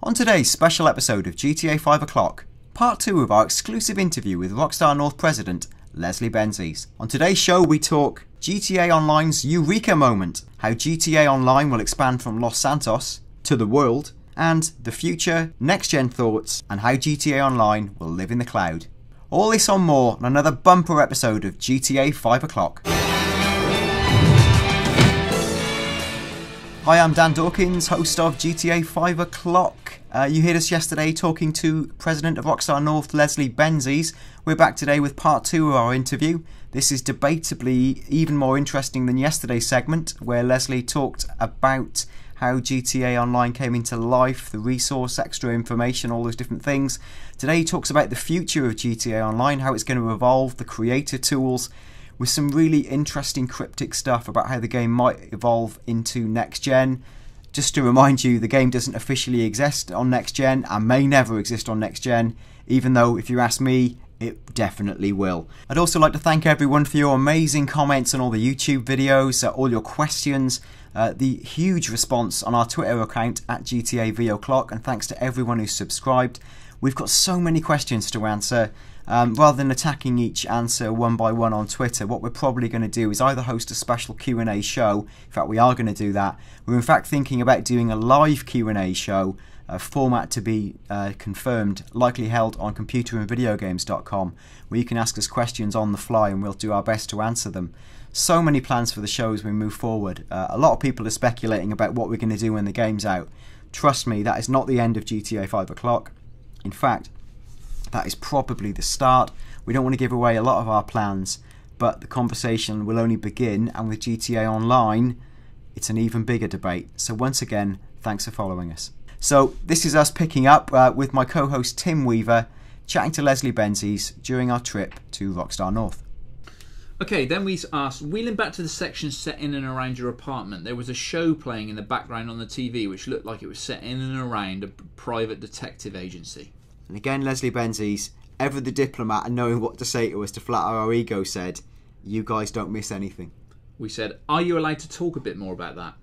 On today's special episode of GTA 5 O'Clock, part 2 of our exclusive interview with Rockstar North President Leslie Benzies. On today's show we talk GTA Online's Eureka moment, how GTA Online will expand from Los Santos to the world, and the future, next-gen thoughts, and how GTA Online will live in the cloud. All this and more on another bumper episode of GTA 5 O'Clock. Hi, I'm Dan Dawkins, host of GTA 5 O'Clock. You heard us yesterday talking to President of Rockstar North, Leslie Benzies. We're back today with part 2 of our interview. This is debatably even more interesting than yesterday's segment, where Leslie talked about how GTA Online came into life, the resource, extra information, all those different things. Today he talks about the future of GTA Online, how it's going to evolve, the creator tools, with some really interesting cryptic stuff about how the game might evolve into next gen. Just to remind you, the game doesn't officially exist on next gen and may never exist on next gen, even though if you ask me, it definitely will. I'd also like to thank everyone for your amazing comments on all the YouTube videos, all your questions, the huge response on our Twitter account at GTAV O'Clock, and thanks to everyone who's subscribed. We've got so many questions to answer. Rather than attacking each answer one by one on Twitter, what we're probably going to do is either host a special Q&A show. In fact, we are going to do that. We're in fact thinking about doing a live Q&A show, a format to be confirmed, likely held on computerandvideogames.com, where you can ask us questions on the fly and we'll do our best to answer them. So many plans for the show as we move forward. A lot of people are speculating about what we're going to do when the game's out. Trust me, that is not the end of GTA 5 O'Clock. In fact, that is probably the start. We don't want to give away a lot of our plans, but the conversation will only begin, and with GTA Online, it's an even bigger debate. So once again, thanks for following us. So this is us picking up with my co-host Tim Weaver, chatting to Leslie Benzies during our trip to Rockstar North. Okay, then we asked, wheeling back to the section set in and around your apartment, there was a show playing in the background on the TV which looked like it was set in and around a private detective agency. And again, Leslie Benzies, ever the diplomat and knowing what to say to us to flatter our ego, said, "You guys don't miss anything." We said, "Are you allowed to talk a bit more about that?"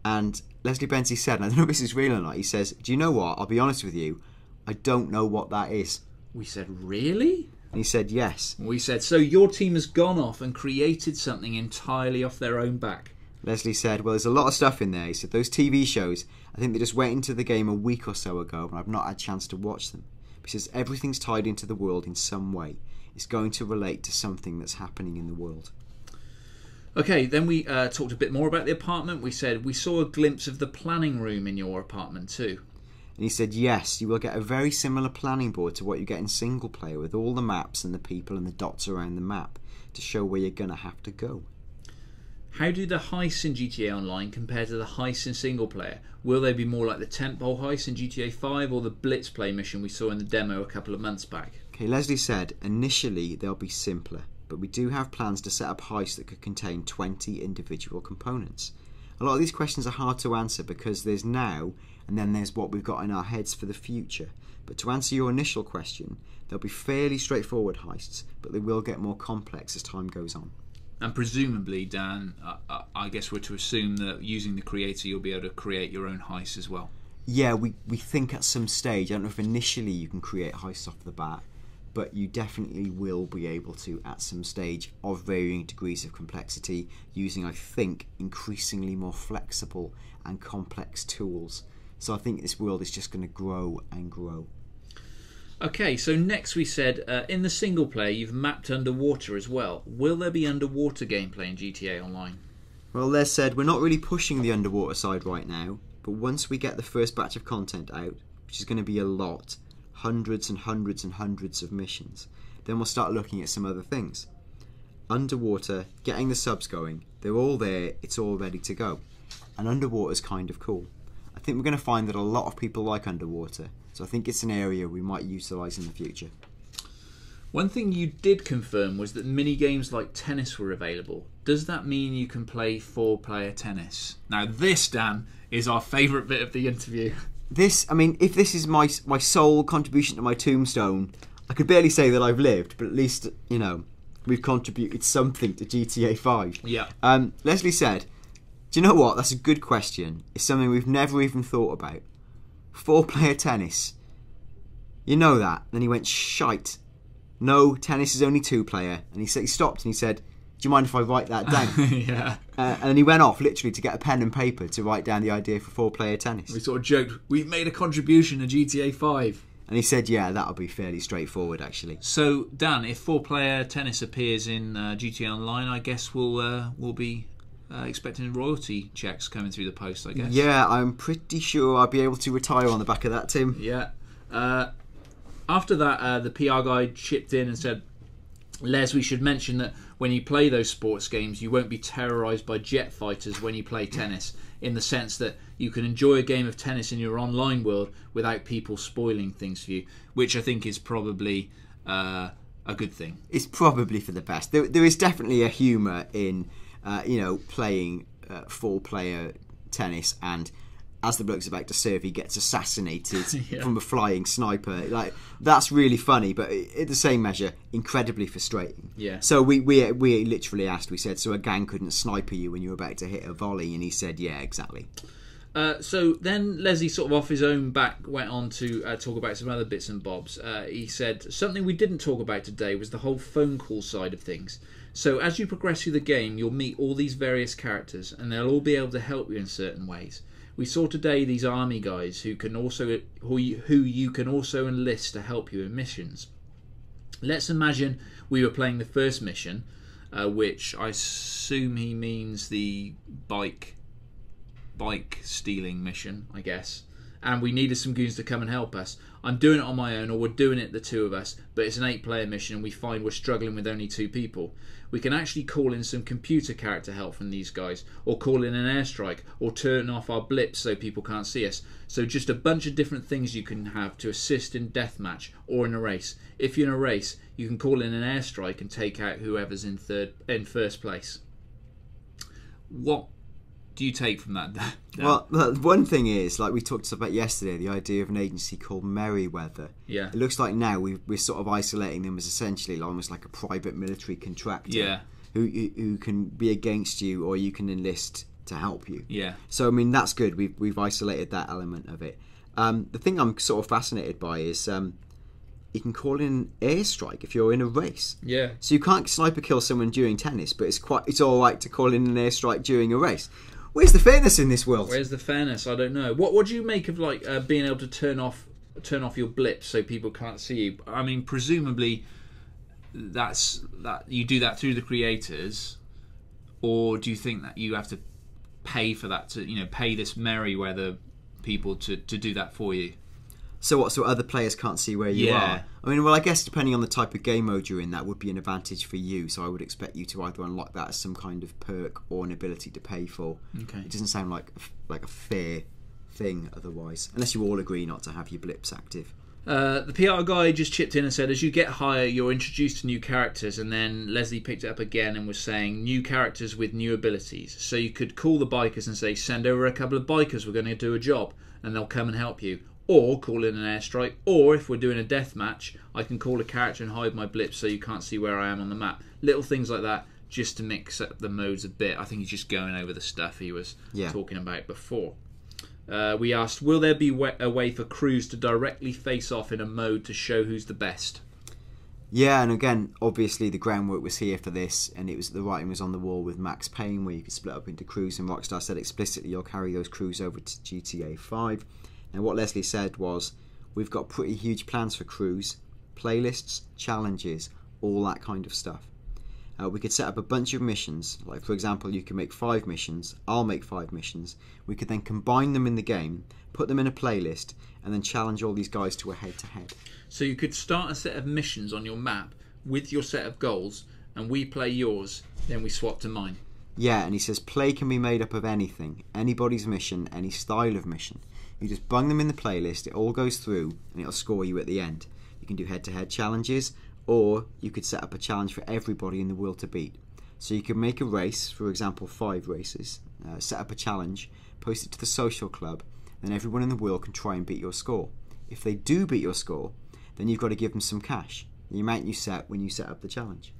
And Leslie Benzies said, and I don't know if this is real or not, he says, "Do you know what? I'll be honest with you, I don't know what that is." We said, "Really?" And he said, "Yes." We said, "So your team has gone off and created something entirely off their own back?" Leslie said, "Well, there's a lot of stuff in there." He said, "Those TV shows, I think they just went into the game a week or so ago and I've not had a chance to watch them." He says, "Everything's tied into the world in some way. It's going to relate to something that's happening in the world." Okay, then we talked a bit more about the apartment. We said, "We saw a glimpse of the planning room in your apartment too." And he said, "Yes, you will get a very similar planning board to what you get in single player, with all the maps and the people and the dots around the map to show where you're going to have to go." How do the heists in GTA Online compare to the heists in single player? Will they be more like the tentpole heist in GTA 5 or the Blitz play mission we saw in the demo a couple of months back? Okay, Leslie said, initially they'll be simpler, but we do have plans to set up heists that could contain 20 individual components. A lot of these questions are hard to answer because there's now and then there's what we've got in our heads for the future. But to answer your initial question, they'll be fairly straightforward heists, but they will get more complex as time goes on. And presumably, Dan, I guess we're to assume that using the creator you'll be able to create your own heist as well. Yeah, we think at some stage, I don't know if initially you can create heists off the bat, but you definitely will be able to at some stage of varying degrees of complexity using, I think, increasingly more flexible and complex tools. So I think this world is just going to grow and grow. Okay, so next we said, in the single player you've mapped underwater as well. Will there be underwater gameplay in GTA Online? Well, Les said, we're not really pushing the underwater side right now, but once we get the first batch of content out, which is going to be a lot, hundreds and hundreds and hundreds of missions, then we'll start looking at some other things. Underwater, getting the subs going, they're all there, it's all ready to go. And underwater's kind of cool. I think we're going to find that a lot of people like underwater, so I think it's an area we might utilise in the future. One thing you did confirm was that mini-games like tennis were available. Does that mean you can play 4-player tennis? Now this, Dan, is our favourite bit of the interview. This, I mean, if this is my sole contribution to my tombstone, I could barely say that I've lived, but at least, you know, we've contributed something to GTA 5. Yeah. Leslie said, "Do you know what? That's a good question. It's something we've never even thought about. 4-player tennis. You know that. Then he went, shite. No, tennis is only 2-player. And he stopped and he said, do you mind if I write that down? Yeah. And then he went off literally to get a pen and paper to write down the idea for 4-player tennis. We sort of joked, we've made a contribution to GTA 5. And he said, yeah, that'll be fairly straightforward, actually. So, Dan, if 4-player tennis appears in GTA Online, I guess we'll be expecting royalty checks coming through the post, I guess. Yeah, I'm pretty sure I'll be able to retire on the back of that, Tim. Yeah. After that, the PR guy chipped in and said, Les, we should mention that when you play those sports games, you won't be terrorised by jet fighters when you play tennis, in the sense that you can enjoy a game of tennis in your online world without people spoiling things for you, which I think is probably a good thing. It's probably for the best. There is definitely a humour in, playing 4-player tennis, and as the bloke's about to serve, he gets assassinated from a flying sniper. Like, that's really funny, but at the same measure, incredibly frustrating. Yeah. So we literally asked. We said, so a gang couldn't sniper you when you were about to hit a volley, and he said, yeah, exactly. So then Leslie, sort of off his own back, went on to talk about some other bits and bobs. He said, something we didn't talk about today was the whole phone call side of things. So as you progress through the game, you'll meet all these various characters, and they'll all be able to help you in certain ways. We saw today these army guys who you can also enlist to help you in missions. Let's imagine we were playing the first mission, which I assume he means the bike stealing mission, I guess. And we needed some goons to come and help us. I'm doing it on my own, or we're doing it the two of us, but it's an 8-player mission and we find we're struggling with only 2 people. We can actually call in some computer character help from these guys, or call in an airstrike, or turn off our blips so people can't see us. So just a bunch of different things you can have to assist in deathmatch or in a race. If you're in a race, you can call in an airstrike and take out whoever's in first place. What do you take from that, Dan? Well, one thing is, like we talked about yesterday, the idea of an agency called Merryweather. Yeah. It looks like now we're sort of isolating them as essentially almost like a private military contractor. Yeah. Who can be against you, or you can enlist to help you. Yeah. So I mean, that's good. We've isolated that element of it. The thing I'm sort of fascinated by is you can call in an airstrike if you're in a race. Yeah. So you can't sniper kill someone during tennis, but it's all right to call in an airstrike during a race. Where's the fairness in this world? Where's the fairness? I don't know. What do you make of like being able to turn off your blips so people can't see you? I mean, presumably that you do that through the creators, or do you think that you have to pay for that to pay this Merryweather people to do that for you? So what? So other players can't see where you are? I mean, well, I guess depending on the type of game mode you're in, that would be an advantage for you. So I would expect you to either unlock that as some kind of perk or an ability to pay for. Okay. It doesn't sound like a fair thing otherwise, unless you all agree not to have your blips active. The PR guy just chipped in and said, as you get higher, you're introduced to new characters, and then Leslie picked it up again and was saying new characters with new abilities. So you could call the bikers and say, send over a couple of bikers, we're going to do a job, and they'll come and help you. Or call in an airstrike, or if we're doing a death match, I can call a character and hide my blips so you can't see where I am on the map. Little things like that, just to mix up the modes a bit. I think he's just going over the stuff he was talking about before. We asked, will there be a way for crews to directly face off in a mode to show who's the best? Yeah, and again, obviously the groundwork was here for this, and the writing was on the wall with Max Payne, where you could split up into crews, and Rockstar said explicitly you'll carry those crews over to GTA 5. And what Leslie said was, we've got pretty huge plans for crews, playlists, challenges, all that kind of stuff. We could set up a bunch of missions, like for example you can make 5 missions, I'll make 5 missions, we could then combine them in the game, put them in a playlist, and then challenge all these guys to a head-to-head. So you could start a set of missions on your map with your set of goals, and we play yours, then we swap to mine. Yeah, and he says play can be made up of anything, anybody's mission, any style of mission. You just bung them in the playlist, it all goes through, and it'll score you at the end. You can do head-to-head challenges, or you could set up a challenge for everybody in the world to beat. So you could make a race, for example 5 races, set up a challenge, post it to the social club, then everyone in the world can try and beat your score. If they do beat your score, then you've got to give them some cash, the amount you set when you set up the challenge.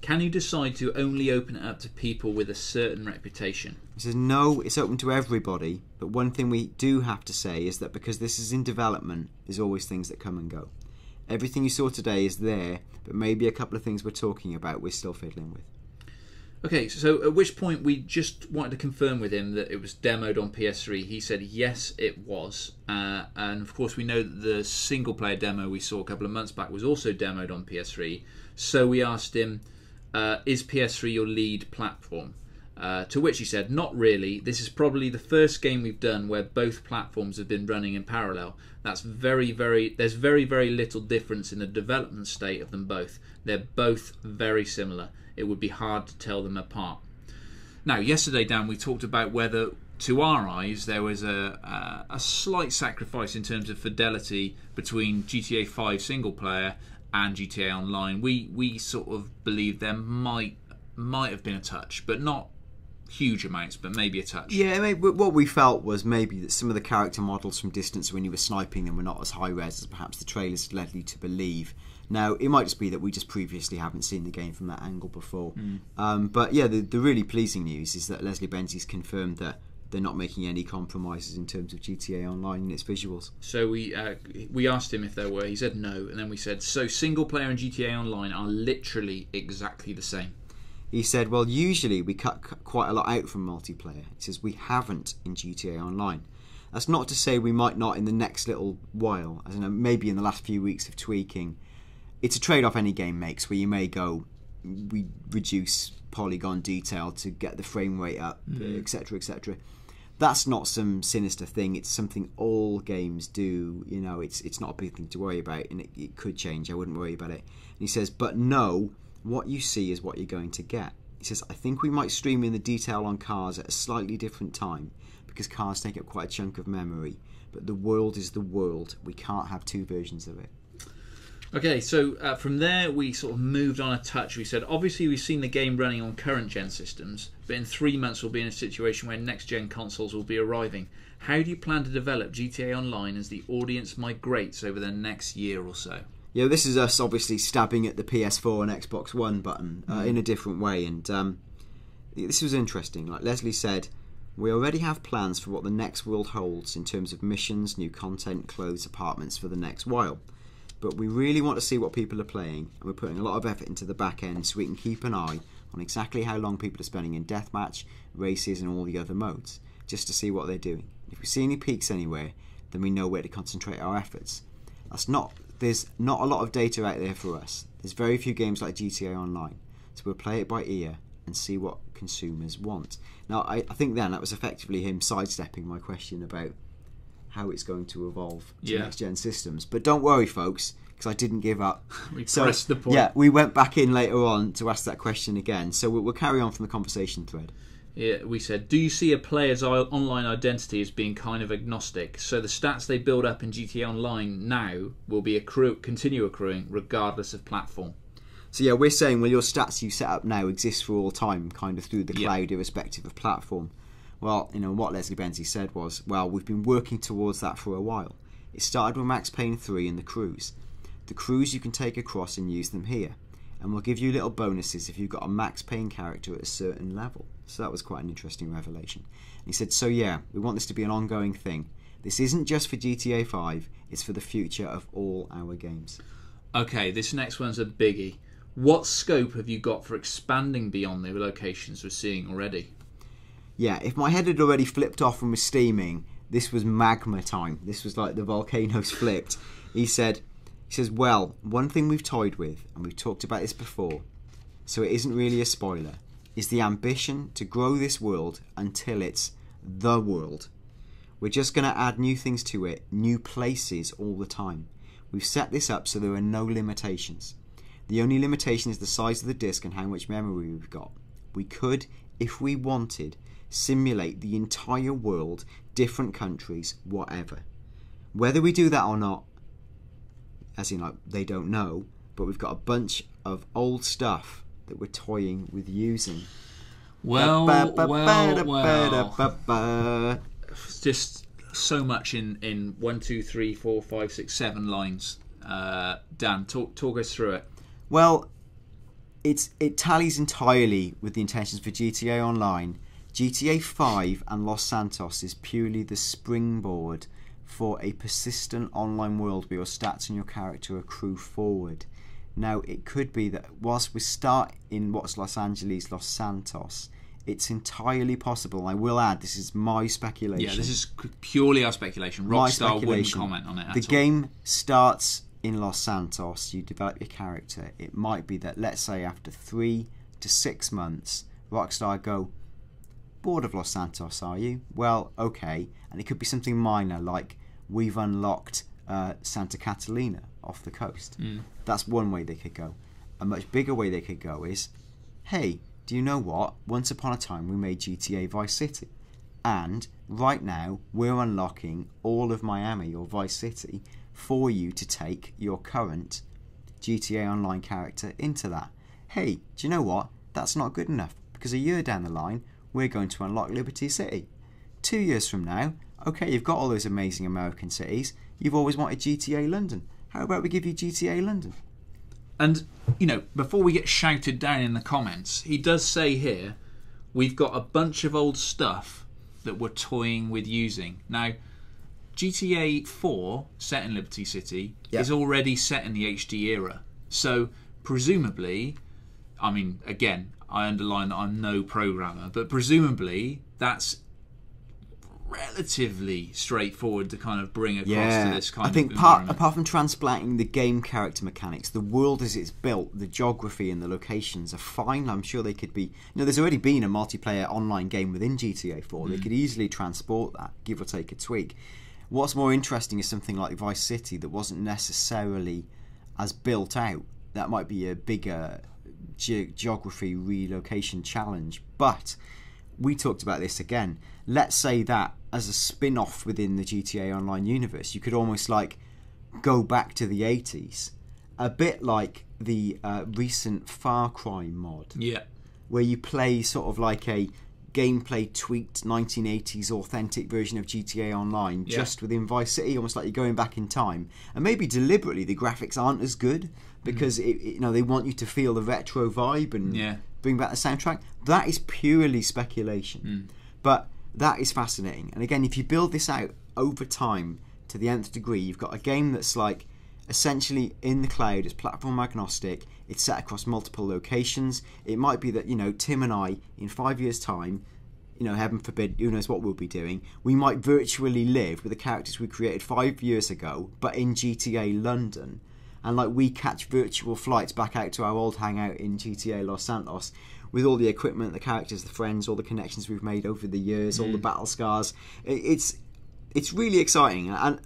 Can you decide to only open it up to people with a certain reputation? He says, no, it's open to everybody, but one thing we do have to say is that because this is in development, there's always things that come and go. Everything you saw today is there, but maybe a couple of things we're talking about we're still fiddling with. Okay, so at which point we just wanted to confirm with him that it was demoed on PS3. He said yes, it was. And of course we know that the single player demo we saw a couple of months back was also demoed on PS3. So we asked him, is PS3 your lead platform? To which he said, not really. This is probably the first game we've done where both platforms have been running in parallel. There's very, very little difference in the development state of them both. They're both very similar. It would be hard to tell them apart. Now, yesterday, Dan, we talked about whether, to our eyes, there was a slight sacrifice in terms of fidelity between GTA 5 single player and GTA Online. We sort of believe there might have been a touch, but not huge amounts, but maybe a touch. Yeah, maybe, what we felt was maybe that some of the character models from distance when you were sniping them were not as high res as perhaps the trailers led you to believe. Now, it might just be that we just previously haven't seen the game from that angle before. But yeah, the really pleasing news is that Leslie Benzies confirmed that they're not making any compromises in terms of GTA Online and its visuals. So we asked him if there were. He said no, and then we said, so single player and GTA Online are literally exactly the same. He said, well, usually we cut quite a lot out from multiplayer. He says, we haven't in GTA Online. That's not to say we might not in the next little while, as in maybe in the last few weeks of tweaking. It's a trade-off any game makes, where you may go, we reduce polygon detail to get the frame rate up, etc., etc. That's not some sinister thing. It's something all games do. You know, it's not a big thing to worry about, and it could change. I wouldn't worry about it. And he says, but no, what you see is what you're going to get. He says, I think we might stream in the detail on cars at a slightly different time, because cars take up quite a chunk of memory, but the world is the world. We can't have two versions of it. Okay, so from there we sort of moved on a touch. We said, obviously we've seen the game running on current gen systems, but in 3 months we'll be in a situation where next gen consoles will be arriving. How do you plan to develop GTA Online as the audience migrates over the next year or so? Yeah, this is us obviously stabbing at the PS4 and Xbox One button in a different way, and this was interesting. Like Leslie said, we already have plans for what the next world holds in terms of missions, new content, clothes, apartments for the next while. But we really want to see what people are playing, and we're putting a lot of effort into the back end so we can keep an eye on exactly how long people are spending in deathmatch, races and all the other modes, just to see what they're doing. If we see any peaks anywhere, then we know where to concentrate our efforts. There's not a lot of data out there for us. There's very few games like GTA Online, so we'll play it by ear and see what consumers want. Now, I think then that was effectively him sidestepping my question about how it's going to evolve to next-gen systems. But don't worry, folks, because I didn't give up. We pressed the point. Yeah, we went back in later on to ask that question again. So we'll carry on from the conversation thread. Yeah, we said, do you see a player's online identity as being kind of agnostic? So the stats they build up in GTA Online now will be continue accruing regardless of platform. So yeah, we're saying, well, your stats you set up now exist for all time, kind of through the cloud, irrespective of platform. Well, you know, what Leslie Benzies said was, well, we've been working towards that for a while. It started with Max Payne 3 and the crews. The crews you can take across and use them here. And we'll give you little bonuses if you've got a Max Payne character at a certain level. So that was quite an interesting revelation. And he said, so yeah, we want this to be an ongoing thing. This isn't just for GTA 5, it's for the future of all our games. Okay, this next one's a biggie. What scope have you got for expanding beyond the locations we're seeing already? Yeah, if my head had already flipped off and was steaming, this was magma time. This was like the volcanoes flipped. He says, well, one thing we've toyed with, and we've talked about this before, so it isn't really a spoiler, is the ambition to grow this world until it's the world. We're just going to add new things to it, new places all the time. We've set this up so there are no limitations. The only limitation is the size of the disk and how much memory we've got. We could, if we wanted, simulate the entire world, different countries, whatever. Whether we do that or not, as in like they don't know, but we've got a bunch of old stuff that we're toying with using. Well. Just so much in 1, 2, 3, 4, 5, 6, 7 lines. Dan, talk us through it. Well, it tallies entirely with the intentions for GTA Online. GTA 5 and Los Santos is purely the springboard for a persistent online world where your stats and your character accrue forward. Now, it could be that whilst we start in what's Los Angeles, Los Santos, it's entirely possible. I will add, this is my speculation. Yeah, this is purely our speculation. Rockstar wouldn't comment on it at all. The game starts in Los Santos, you develop your character. It might be that, let's say, after 3 to 6 months, Rockstar go, bored of Los Santos, are you? Well, okay. And it could be something minor, like we've unlocked Santa Catalina off the coast. That's one way they could go. A much bigger way they could go is, hey, do you know what? Once upon a time we made GTA Vice City, and right now we're unlocking all of Miami or Vice City for you to take your current GTA Online character into that. Hey, do you know what? That's not good enough, because a year down the line we're going to unlock Liberty City. 2 years from now, okay, you've got all those amazing American cities, you've always wanted GTA London. How about we give you GTA London? And, you know, before we get shouted down in the comments, he does say here, we've got a bunch of old stuff that we're toying with using. Now, GTA 4, set in Liberty City, is already set in the HD era. So, presumably, I mean, again, I underline that I'm no programmer, but presumably that's relatively straightforward to kind of bring across to this kind of environment. I think apart from transplanting the game character mechanics, the world as it's built, the geography and the locations are fine. I'm sure they could be... You know, there's already been a multiplayer online game within GTA 4. They could easily transport that, give or take a tweak. What's more interesting is something like Vice City that wasn't necessarily as built out. That might be a bigger geography relocation challenge, but we talked about this again. Let's say that as a spin-off within the GTA Online universe, you could almost like go back to the 80s, a bit like the recent Far Cry mod, where you play sort of like a gameplay tweaked 1980s authentic version of GTA Online just within Vice City, almost like you're going back in time. And maybe deliberately the graphics aren't as good because you know, they want you to feel the retro vibe and bring back the soundtrack. That is purely speculation, but that is fascinating. And again, if you build this out over time to the nth degree, you've got a game that's like essentially in the cloud, it's platform agnostic, it's set across multiple locations. It might be that, you know, Tim and I in 5 years time, you know, heaven forbid, who knows what we'll be doing, we might virtually live with the characters we created 5 years ago but in GTA London, and like we catch virtual flights back out to our old hangout in GTA Los Santos with all the equipment, the characters, the friends, all the connections we've made over the years, all the battle scars. It's really exciting. And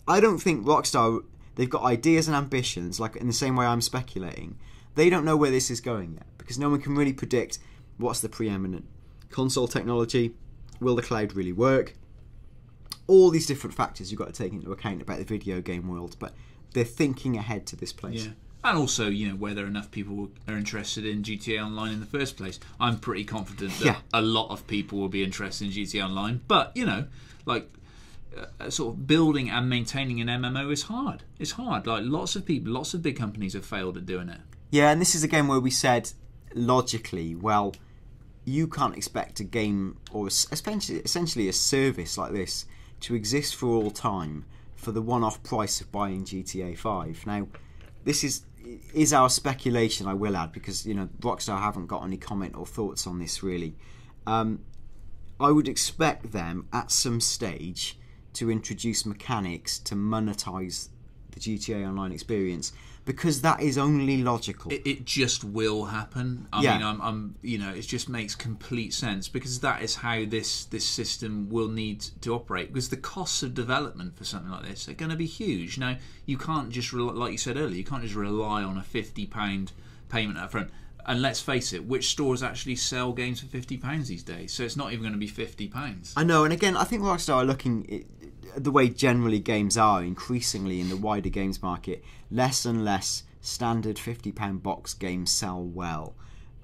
I don't think Rockstar, they've got ideas and ambitions, like in the same way I'm speculating. They don't know where this is going yet, because no one can really predict what's the preeminent console technology, will the cloud really work, all these different factors you've got to take into account about the video game world, but they're thinking ahead to this place. And also, you know, whether enough people are interested in GTA Online in the first place. I'm pretty confident that a lot of people will be interested in GTA Online, but, you know, like sort of building and maintaining an MMO is hard. It's hard. Like, lots of people, lots of big companies have failed at doing it. Yeah, and this is again where we said logically, well, you can't expect a game or essentially a service like this to exist for all time for the one-off price of buying GTA 5. Now, this is our speculation, I will add, because, you know, Rockstar haven't got any comment or thoughts on this really. I would expect them at some stage to introduce mechanics to monetize the GTA Online experience, because that is only logical. It just will happen. I mean, I'm you know, it just makes complete sense, because that is how this system will need to operate. Because the costs of development for something like this are going to be huge. Now, you can't just like you said earlier, you can't just rely on a £50 payment up front. And let's face it, which stores actually sell games for £50 these days? So it's not even going to be £50. I know, and again, I think Rockstar are looking the way generally games are increasingly in the wider games market. Less and less standard £50 box games sell well.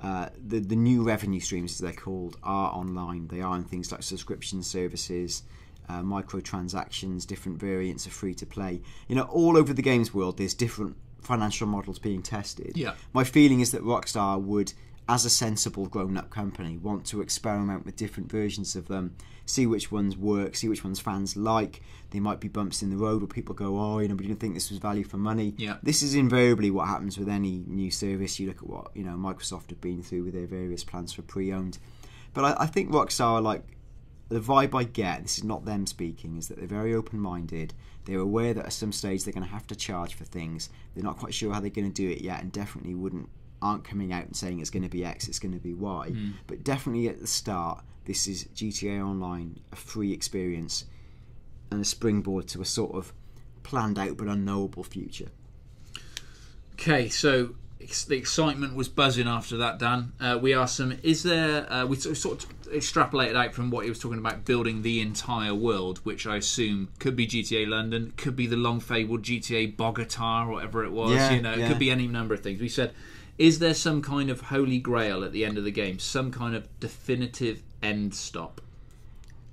The new revenue streams, as they're called, are online. They are in things like subscription services, microtransactions, different variants of free to play. You know, all over the games world, there's different financial models being tested. Yeah. My feeling is that Rockstar would, as a sensible grown-up company, want to experiment with different versions of them, see which ones work, see which ones fans like. There might be bumps in the road where people go, oh, we didn't think this was value for money. Yeah. This is invariably what happens with any new service. You look at what Microsoft have been through with their various plans for pre-owned. But I think Rockstar are like, the vibe I get, this is not them speaking, is that they're very open-minded. They're aware that at some stage they're going to have to charge for things. They're not quite sure how they're going to do it yet, and definitely aren't coming out and saying it's going to be X, it's going to be Y. But definitely at the start, this is GTA Online, a free experience, and a springboard to a sort of planned out but unknowable future. Okay, so the excitement was buzzing after that, Dan. We asked him, is there... we sort of extrapolated out from what he was talking about, building the entire world, which I assume could be GTA London, could be the long-fabled GTA Bogota, or whatever it was. It could be any number of things. We said, is there some kind of holy grail at the end of the game? Some kind of definitive end stop?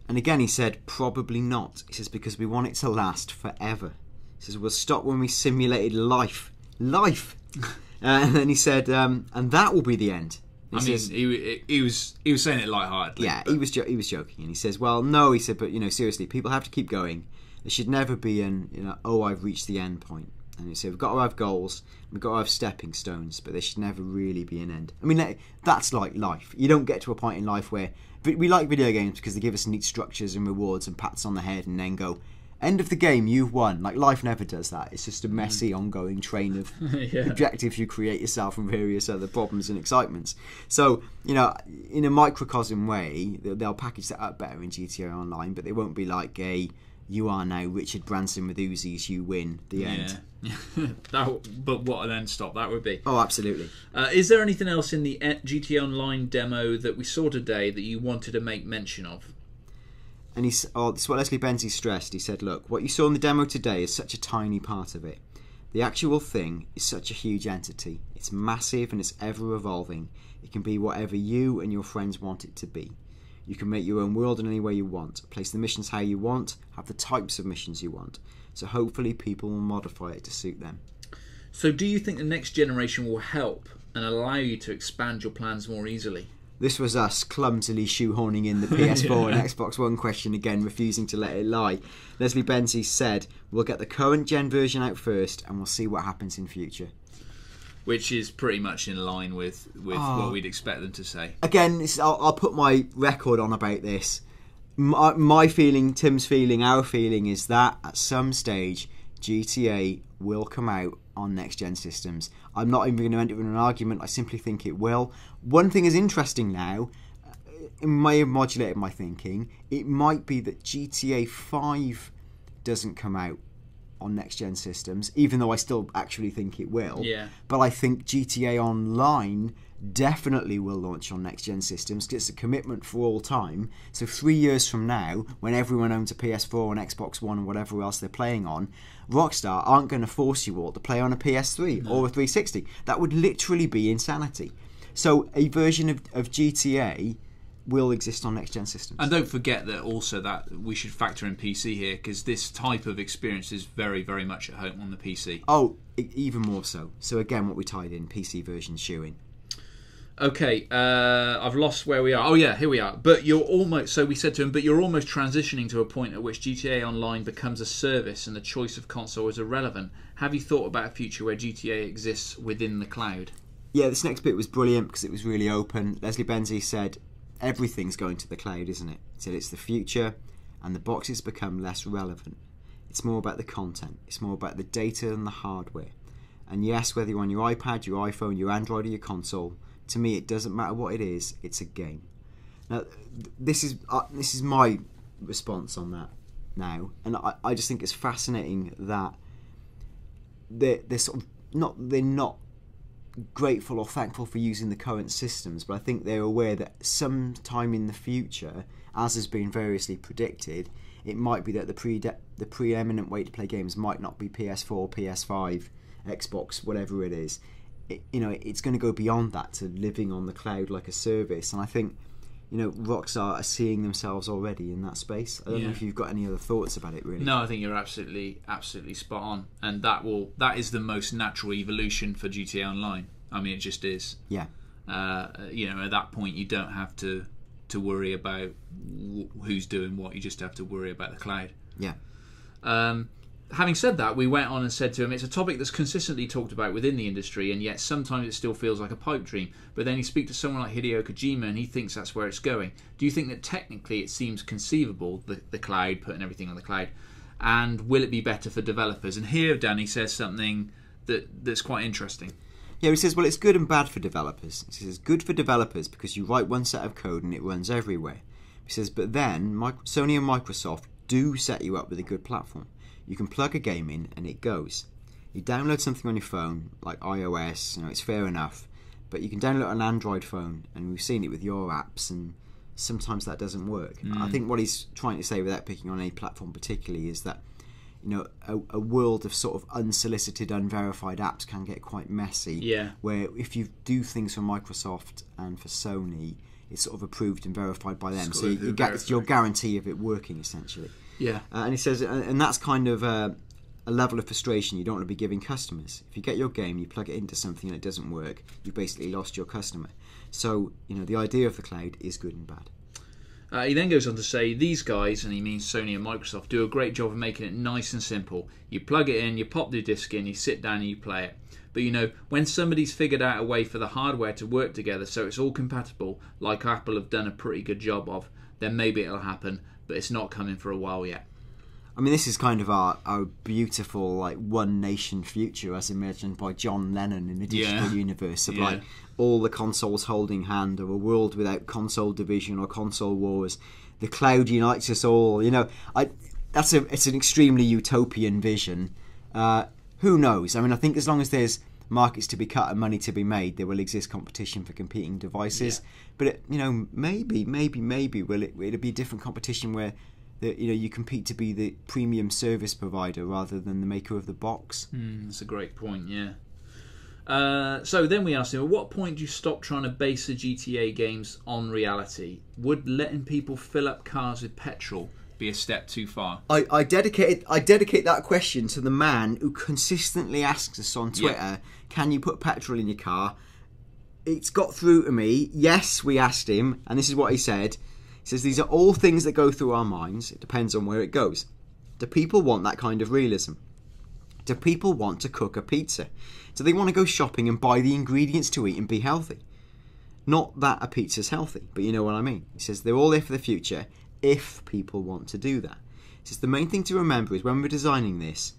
And again, he said, probably not. He says, because we want it to last forever. He says, we'll stop when we simulated life. And then he said, and that will be the end. He was saying it lightheartedly. Yeah, he was joking, and he says, well, no, he said, but seriously, people have to keep going. There should never be I've reached the end point. And he said, we've got to have goals, we've got to have stepping stones, but there should never really be an end. I mean, that's like life. You don't get to a point in life where we like video games because they give us neat structures and rewards and pats on the head, and then go, end of the game, you've won. Like, life never does that. It's just a messy, ongoing train of objectives you create yourself and various other problems and excitements. So, in a microcosm way, they'll package that up better in GTA Online, but they won't be like you are now Richard Branson with Uzis, you win, the end. But what an end stop that would be. Oh, absolutely. Is there anything else in the GTA Online demo that we saw today that you wanted to make mention of? And this is what Leslie Benzies stressed. He said, look, what you saw in the demo today is such a tiny part of it. The actual thing is such a huge entity. It's massive and it's ever evolving. It can be whatever you and your friends want it to be. You can make your own world in any way you want, place the missions how you want, have the types of missions you want. So hopefully people will modify it to suit them. So do you think the next generation will help and allow you to expand your plans more easily? This was us clumsily shoehorning in the PS4 and Xbox One question again, refusing to let it lie. Leslie Benzies said, we'll get the current gen version out first and we'll see what happens in future. Which is pretty much in line with what we'd expect them to say. Again, I'll put my record on about this. My feeling, Tim's feeling, our feeling is that at some stage GTA will come out on next-gen systems. I'm not even going to enter in an argument. I simply think it will. One thing is interesting now, it may have modulated my thinking, it might be that GTA 5 doesn't come out on next-gen systems, even though I still actually think it will. Yeah. But I think GTA Online definitely will launch on next-gen systems because it's a commitment for all time. So 3 years from now, when everyone owns a PS4 and Xbox One and whatever else they're playing on, Rockstar aren't going to force you all to play on a PS3 or a 360. That would literally be insanity. So a version of GTA will exist on next-gen systems. And don't forget that also that we should factor in PC here, because this type of experience is very, very much at home on the PC. Oh, even more so. So again, what we tied in, PC version shoeing. Okay, I've lost where we are. Oh yeah, here we are. But you're almost, so we said to him, but you're almost transitioning to a point at which GTA Online becomes a service and the choice of console is irrelevant. Have you thought about a future where GTA exists within the cloud? Yeah, this next bit was brilliant because it was really open. Leslie Benzies said, everything's going to the cloud, isn't it? He said it's the future and the boxes become less relevant. It's more about the content. It's more about the data and the hardware. And yes, whether you're on your iPad, your iPhone, your Android or your console, to me it doesn't matter what it is, it's a game. Now, this is my response on that now. And I just think it's fascinating that they're sort of they're not grateful or thankful for using the current systems, but I think they're aware that sometime in the future, as has been variously predicted, it might be that the preeminent way to play games might not be PS4, PS5, Xbox, whatever it is. It's going to go beyond that to living on the cloud like a service. And I think Rockstar are seeing themselves already in that space. I don't know if you've got any other thoughts about it, really. No, I think you're absolutely spot on, and that is the most natural evolution for GTA Online. I mean, it just is. Yeah. At that point, you don't have to worry about who's doing what. You just have to worry about the cloud. Yeah. Having said that, we went on and said to him, it's a topic that's consistently talked about within the industry, and yet sometimes it still feels like a pipe dream. But then you speak to someone like Hideo Kojima and he thinks that's where it's going. Do you think that technically it seems conceivable, the cloud, putting everything on the cloud, and will it be better for developers? And here Danny says something that's quite interesting. Yeah, he says, well, it's good and bad for developers. He says, good for developers because you write one set of code and it runs everywhere. He says, but then Sony and Microsoft do set you up with a good platform. You can plug a game in and it goes. You download something on your phone, like iOS, it's fair enough. But you can download an Android phone, and we've seen it with your apps, and sometimes that doesn't work. I think what he's trying to say, without picking on any platform particularly, is that a world of sort of unsolicited, unverified apps can get quite messy. Yeah. Where if you do things for Microsoft and for Sony, it's sort of approved and verified by them. So it's your guarantee of it working, essentially. Yeah. And he says, and that's kind of a level of frustration you don't want to be giving customers. If you get your game, you plug it into something and it doesn't work, you've basically lost your customer. So, the idea of the cloud is good and bad. He then goes on to say, these guys, and he means Sony and Microsoft, do a great job of making it nice and simple. You plug it in, you pop the disc in, you sit down and you play it. But when somebody's figured out a way for the hardware to work together so it's all compatible, like Apple have done a pretty good job of, then maybe it'll happen, but it's not coming for a while yet. I mean, this is kind of our beautiful, one nation future, as imagined by John Lennon in the digital universe, of all the consoles holding hand, or a world without console division or console wars. The cloud unites us all. It's an extremely utopian vision. Who knows? I mean, I think as long as there's markets to be cut and money to be made, there will exist competition for competing devices. But maybe will it be a different competition where you compete to be the premium service provider rather than the maker of the box. That's a great point. So then we asked him, at what point do you stop trying to base the GTA games on reality? Would letting people fill up cars with petrol be a step too far? I dedicate that question to the man who consistently asks us on Twitter, can you put petrol in your car? It's got through to me. Yes, we asked him, and this is what he said. He says, these are all things that go through our minds. It depends on where it goes. Do people want that kind of realism? Do people want to cook a pizza? Do they want to go shopping and buy the ingredients to eat and be healthy? Not that a pizza's healthy, but you know what I mean. He says, they're all there for the future if people want to do that. He says, the main thing to remember is when we're designing this,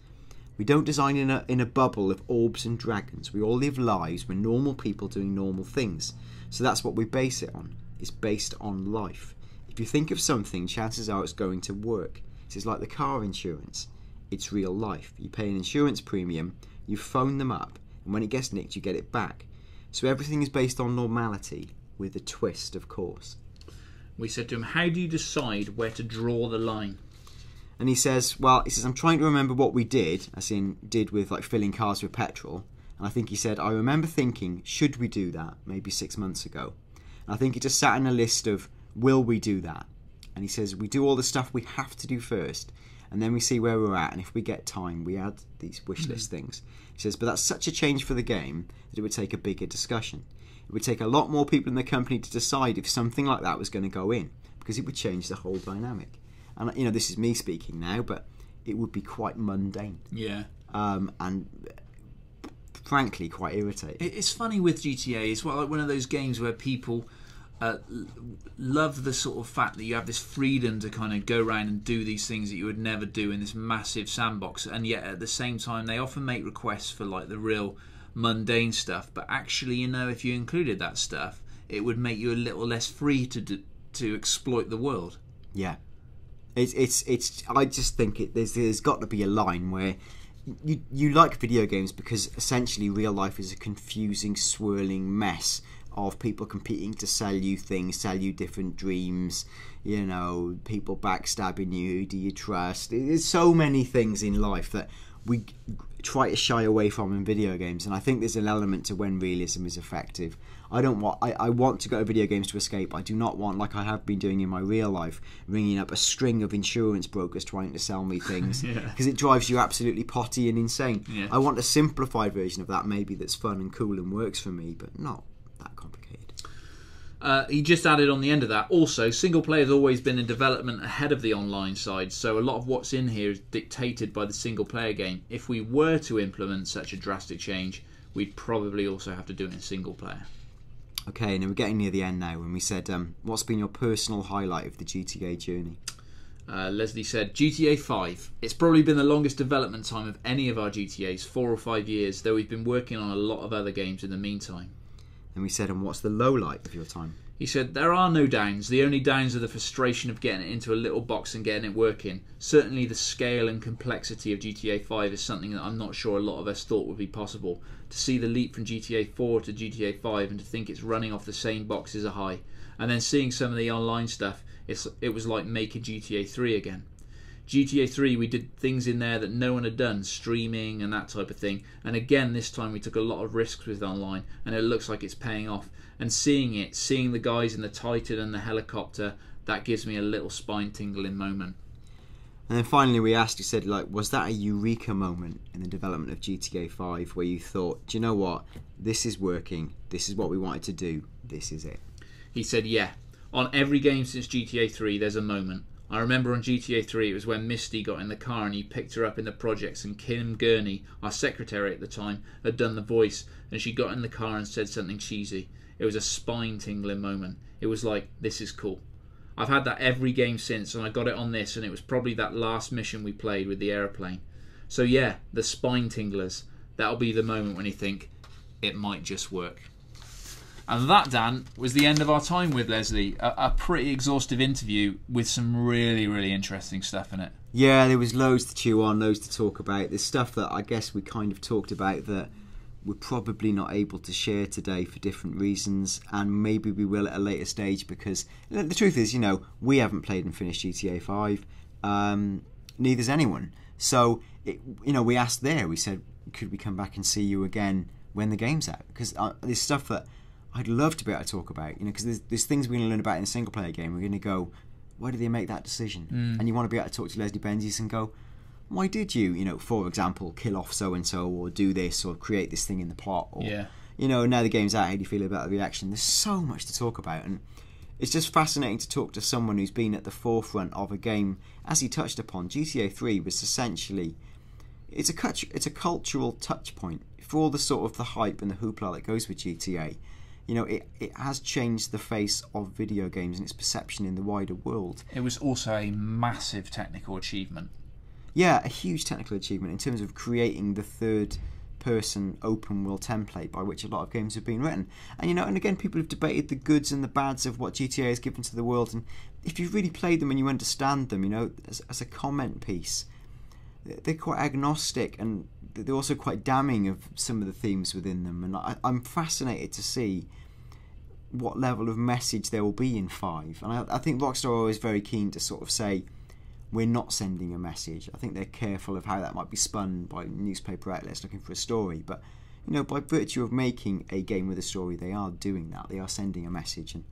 we don't design in a bubble of orbs and dragons. We all live lives. We're normal people doing normal things. So that's what we base it on. It's based on life. If you think of something, chances are it's going to work. It's like the car insurance. It's real life. You pay an insurance premium, you phone them up, and when it gets nicked, you get it back. So everything is based on normality, with a twist, of course. We said to him, how do you decide where to draw the line? And he says, I'm trying to remember what we did, as in did with filling cars with petrol. And I think he said, I remember thinking, should we do that? Maybe 6 months ago. And I think he just sat in a list of, will we do that? And he says, we do all the stuff we have to do first, and then we see where we're at, and if we get time, we add these wish list things. He says, but that's such a change for the game that it would take a bigger discussion. It would take a lot more people in the company to decide if something like that was going to go in, because it would change the whole dynamic. And this is me speaking now, but it would be quite mundane. Yeah. And frankly, quite irritating. It's funny with GTA. It's like one of those games where people love the sort of fact that you have this freedom to kind of go around and do these things that you would never do in this massive sandbox, and yet at the same time they often make requests for the real mundane stuff, but actually if you included that stuff it would make you a little less free to exploit the world. Yeah, it's I just think there's got to be a line where you like video games because essentially real life is a confusing, swirling mess of people competing to sell you things, sell you different dreams, people backstabbing you, who do you trust? There's so many things in life that we try to shy away from in video games, and I think there's an element to when realism is effective. I want to go to video games to escape. I do not want, like I have been doing in my real life, ringing up a string of insurance brokers trying to sell me things, because it drives you absolutely potty and insane. Yeah. I want a simplified version of that, maybe, that's fun and cool and works for me, but not that complicated. He just added on the end of that, also, single player has always been in development ahead of the online side, so a lot of what's in here is dictated by the single player game. If we were to implement such a drastic change, we'd probably also have to do it in single player. Okay, now we're getting near the end now, and we said, what's been your personal highlight of the GTA journey? Leslie said, GTA 5. It's probably been the longest development time of any of our GTAs, 4 or 5 years, though we've been working on a lot of other games in the meantime. And we said, and what's the low light of your time? He said, there are no downs. The only downs are the frustration of getting it into a little box and getting it working. Certainly the scale and complexity of GTA 5 is something that I'm not sure a lot of us thought would be possible. To see the leap from GTA 4 to GTA 5 and to think it's running off the same box is a high. And then seeing some of the online stuff, it was like making GTA 3 again. GTA 3, we did things in there that no one had done, streaming and that type of thing. And again, this time we took a lot of risks with online, and it looks like it's paying off. And seeing the guys in the Titan and the helicopter, that gives me a little spine-tingling moment. And then finally we asked, you said, like, was that a Eureka moment in the development of GTA 5 where you thought, do you know what, this is working, this is what we wanted to do, this is it? He said, yeah. On every game since GTA 3, there's a moment. I remember on GTA 3 it was when Misty got in the car and you picked her up in the projects, and Kim Gurney, our secretary at the time, had done the voice, and she got in the car and said something cheesy. It was a spine-tingling moment. It was like, this is cool. I've had that every game since, and I got it on this, and it was probably that last mission we played with the aeroplane. So yeah, the spine-tinglers. That'll be the moment when you think, it might just work. And that, Dan, was the end of our time with Leslie. A pretty exhaustive interview with some really, really interesting stuff in it. Yeah, there was loads to chew on, loads to talk about. There's stuff that I guess we kind of talked about that we're probably not able to share today for different reasons, and maybe we will at a later stage, because the truth is, you know, we haven't played and finished GTA 5. Neither's anyone. So, you know, we asked there, we said, could we come back and see you again when the game's out? Because there's stuff that I'd love to be able to talk about, you know, because there's things we're going to learn about in a single player game. We're going to go, why did they make that decision? And you want to be able to talk to Leslie Benzies and go, why did you, you know, for example, kill off so-and-so, or do this, or create this thing in the plot, or, you know, now the game's out, how do you feel about the reaction? There's so much to talk about, and it's just fascinating to talk to someone who's been at the forefront of a game. As he touched upon, GTA 3 was essentially, it's a cultural touch point for all the sort of the hype and the hoopla that goes with GTA. You know, it has changed the face of video games and its perception in the wider world. It was also a massive technical achievement. Yeah, a huge technical achievement in terms of creating the third-person open-world template by which a lot of games have been written. And, you know, and again, people have debated the goods and the bads of what GTA has given to the world. And if you've really played them and you understand them, you know, as a comment piece, they're quite agnostic, and they're also quite damning of some of the themes within them. And I'm fascinated to see what level of message there will be in 5. And I think Rockstar are always very keen to sort of say, we're not sending a message. I think they're careful of how that might be spun by newspaper outlets looking for a story. But, you know, by virtue of making a game with a story, they are doing that. They are sending a message. And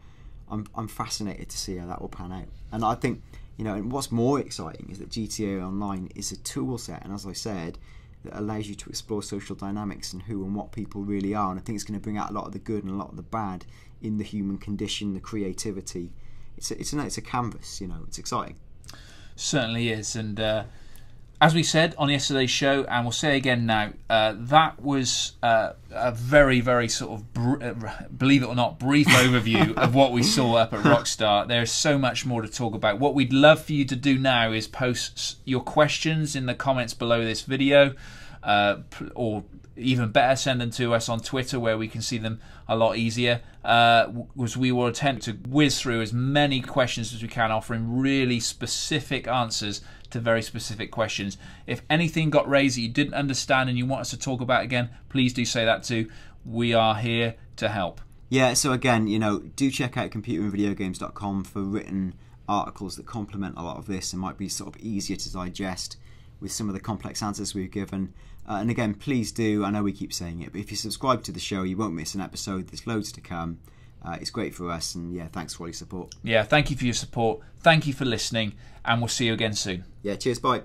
I'm fascinated to see how that will pan out. And I think, you know, and what's more exciting is that GTA Online is a tool set, and as I said, that allows you to explore social dynamics and who and what people really are. And I think it's going to bring out a lot of the good and a lot of the bad in the human condition, the creativity. It's a canvas, you know. It's exciting. Certainly is. And as we said on yesterday's show, and we'll say again now, that was a very, very sort of, believe it or not, brief overview of what we saw up at Rockstar. There's so much more to talk about. What we'd love for you to do now is post your questions in the comments below this video, or even better, send them to us on Twitter, where we can see them a lot easier. We will attempt to whiz through as many questions as we can, offering really specific answers to very specific questions. If anything got raised that you didn't understand and you want us to talk about again, please do say that too. We are here to help. Yeah, so again, you know, do check out computerandvideogames.com for written articles that complement a lot of this and might be sort of easier to digest with some of the complex answers we've given. And again, please do, I know we keep saying it, but if you subscribe to the show, you won't miss an episode. There's loads to come. It's great for us, and yeah, thanks for all your support. Yeah, thank you for your support. Thank you for listening, and we'll see you again soon. Yeah, cheers, bye.